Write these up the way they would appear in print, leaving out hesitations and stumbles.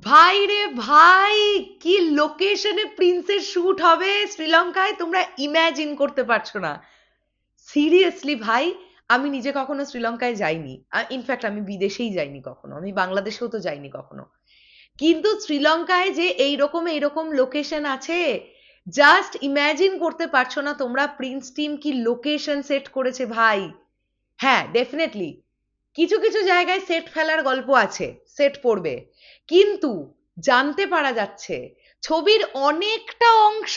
ভাই রে ভাই, কি লোকেশনে প্রিন্সের শুট হবে শ্রীলঙ্কায়, তোমরা ইমাজিন করতে পারছো না। সিরিয়াসলি ভাই, আমি নিজে কখনো শ্রীলঙ্কায় যাইনি। ইনফ্যাক্ট আমি বিদেশেই যাইনি কখনো, আমি বাংলাদেশেও তো যাইনি কখনো। কিন্তু শ্রীলঙ্কায় যে এইরকম এইরকম লোকেশন আছে, জাস্ট ইমাজিন করতে পারছো না তোমরা। প্রিন্স টিম কি লোকেশন সেট করেছে ভাই। হ্যাঁ, ডেফিনেটলি কিছু কিছু জায়গায় সেট ফেলার গল্প আছে, সেট পড়বে, কিন্তু জানতে পারা যাচ্ছে ছবির অনেকটা অংশ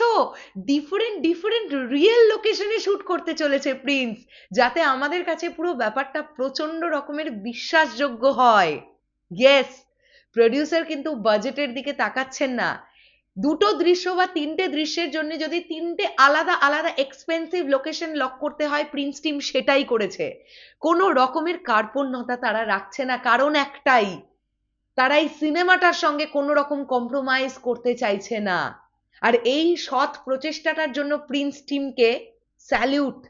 ডিফারেন্ট ডিফারেন্ট রিয়েল লোকেশনে শুট করতে চলেছে প্রিন্স, যাতে আমাদের কাছে পুরো ব্যাপারটা প্রচন্ড রকমের বিশ্বাসযোগ্য হয়। ইয়েস, প্রডিউসার কিন্তু বাজেটের দিকে তাকাচ্ছেন না। দুটো দৃশ্য বা তিনটে দৃশ্যের জন্য যদি তিনটে আলাদা আলাদা এক্সপেন্সিভ লোকেশন লক করতে হয়, প্রিন্স টিম সেটাই করেছে। কোনো রকমের কার্পণ্যতা তারা রাখছে না, কারণ একটাই, তারা এই সিনেমাটার সঙ্গে কোনো রকম কম্প্রোমাইজ করতে চাইছে না। আর এই সৎ প্রচেষ্টাটার জন্য প্রিন্স টিমকে স্যালিউট।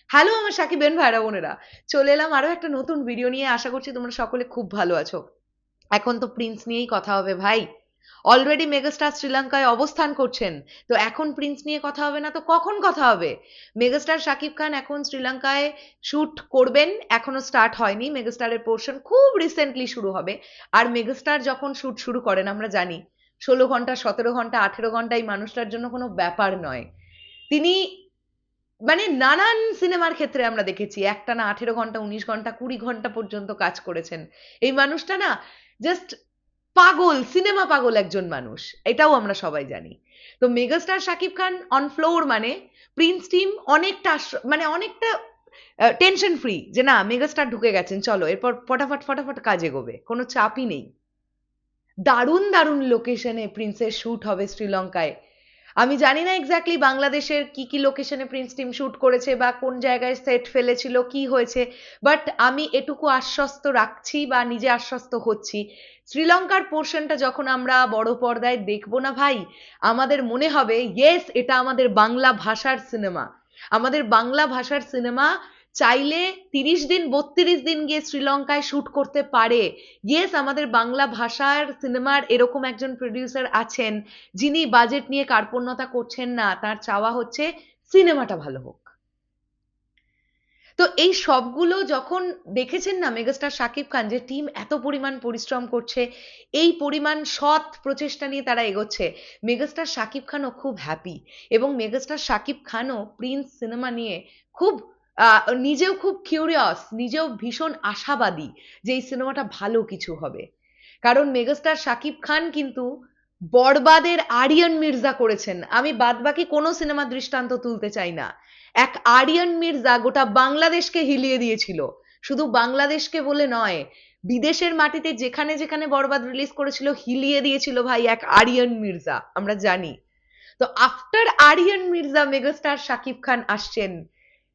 হ্যালো আমার সাকিবেন ভাইরা বোনেরা, চলে এলাম আরো একটা নতুন ভিডিও নিয়ে। আশা করছি তোমরা সকলে খুব ভালো আছো। এখন তো প্রিন্স নিয়েই কথা হবে ভাই। অলরেডি মেগাস্টার শ্রীলঙ্কায় অবস্থান করছেন, তো এখন প্রিন্স নিয়ে কথা হবে না তো কখন কথা হবে? মেগাস্টার শাকিব খান এখন শ্রীলঙ্কায় শুট করবেন, এখনো স্টার্ট হয়নি। মেগাস্টারের পোর্শন খুব রিসেন্টলি শুরু হবে। আর মেগাস্টার যখন শুট শুরু করেন আমরা জানি 16 ঘন্টা, 17 ঘন্টা, 18 ঘন্টা এই মানুষটার জন্য কোনো ব্যাপার নয়। তিনি মানে নানান সিনেমার ক্ষেত্রে আমরা দেখেছি একটানা 18 ঘন্টা, 19 ঘন্টা, 20 ঘন্টা পর্যন্ত কাজ করেছেন। এই মানুষটা না জাস্ট পাগল, সিনেমা পাগল একজন মানুষ, এটাও আমরা সবাই জানি। তো megastar Shakib Khan on floor মানে প্রিন্স টিম অনেকটা মানে অনেকটা টেনশন ফ্রি, যে না মেগাস্টার ঢুকে গেছেন, চলো এরপর ফটাফট ফটাফট কাজ এগোবে, কোনো চাপই নেই। দারুণ দারুণ লোকেশনে প্রিন্সের শুট হবে শ্রীলঙ্কায়। আমি জানি না এক্স্যাক্টলি বাংলাদেশের কি কি লোকেশনে প্রিন্স টিম শুট করেছে বা কোন জায়গায় সেট ফেলেছিল, কি হয়েছে, বাট আমি এটুকু আশ্বস্ত রাখছি বা নিজে আশ্বস্ত হচ্ছি, শ্রীলঙ্কার পোর্শনটা যখন আমরা বড় পর্দায় দেখবো না ভাই, আমাদের মনে হবে ইয়েস, এটা আমাদের বাংলা ভাষার সিনেমা। আমাদের বাংলা ভাষার সিনেমা চাইলে 30 দিন 32 দিন গিয়ে শ্রীলঙ্কায় শুট করতে পারে। ইয়েস, আমাদের বাংলা ভাষার সিনেমার এরকম একজন প্রডিউসার আছেন, যিনি বাজেট নিয়ে কার্পণ্যতা করছেন না, তার চাওয়া হচ্ছে সিনেমাটা ভালো হোক। তো এই সবগুলো যখন দেখেছেন না মেগাস্টার শাকিব খান, যে টিম এত পরিমাণ পরিশ্রম করছে, এই পরিমাণ সৎ প্রচেষ্টা নিয়ে তারা এগোচ্ছে, মেগাস্টার শাকিব খানও খুব হ্যাপি। এবং মেগাস্টার শাকিব খানও প্রিন্স সিনেমা নিয়ে খুব নিজেও খুব কিউরিয়াস, নিজেও ভীষণ আশাবাদী যে এই সিনেমাটা ভালো কিছু হবে। কারণ মেগাস্টার শাকিব খান কিন্তু বরবাদের আরিয়ান মির্জা করেছেন, আমি বাদবাকি কোনো সিনেমা দৃষ্টান্ত তুলতে চাই না। এক আরিয়ান মির্জা গোটা বাংলাদেশকে হিলিয়ে দিয়েছিল। শুধু বাংলাদেশকে বলে নয়, বিদেশের মাটিতে যেখানে যেখানে বরবাদ রিলিজ করেছিল হিলিয়ে দিয়েছিল ভাই এক আরিয়ান মির্জা, আমরা জানি। তো আফটার আরিয়ান মির্জা মেগাস্টার শাকিব খান আসছেন।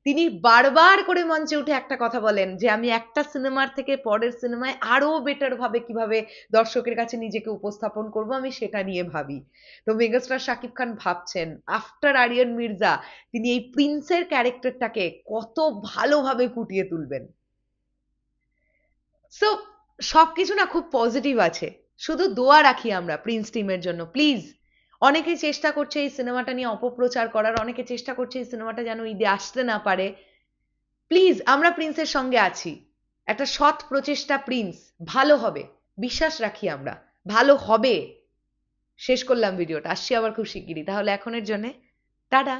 তিনি বারবার করে মঞ্চে উঠে একটা কথা বলেন যে আমি একটা সিনেমার থেকে পরের সিনেমায় আরো বেটার ভাবে কিভাবে দর্শকের কাছে নিজেকে উপস্থাপন করব, আমি সেটা নিয়ে ভাবি। তো মেগাস্টার শাকিব খান ভাবছেন আফটার আরিয়ান মির্জা তিনি এই প্রিন্সের ক্যারেক্টারটাকে কত ভালোভাবে ফুটিয়ে তুলবেন। সো সবকিছু না খুব পজিটিভ আছে। শুধু দোয়া রাখি আমরা প্রিন্স টিমের জন্য, প্লিজ। অনেকে চেষ্টা করছে এই সিনেমাটা নিয়ে অপপ্রচার করার, অনেকে চেষ্টা করছে এই সিনেমাটা যেন ঈদে আসতে না পারে। প্লিজ, আমরা প্রিন্সের সঙ্গে আছি। একটা সৎ প্রচেষ্টা প্রিন্স, ভালো হবে, বিশ্বাস রাখি আমরা, ভালো হবে। শেষ করলাম ভিডিওটা, আসছি আবার খুব শিগগিরই। তাহলে এখনের জন্যে টাটা।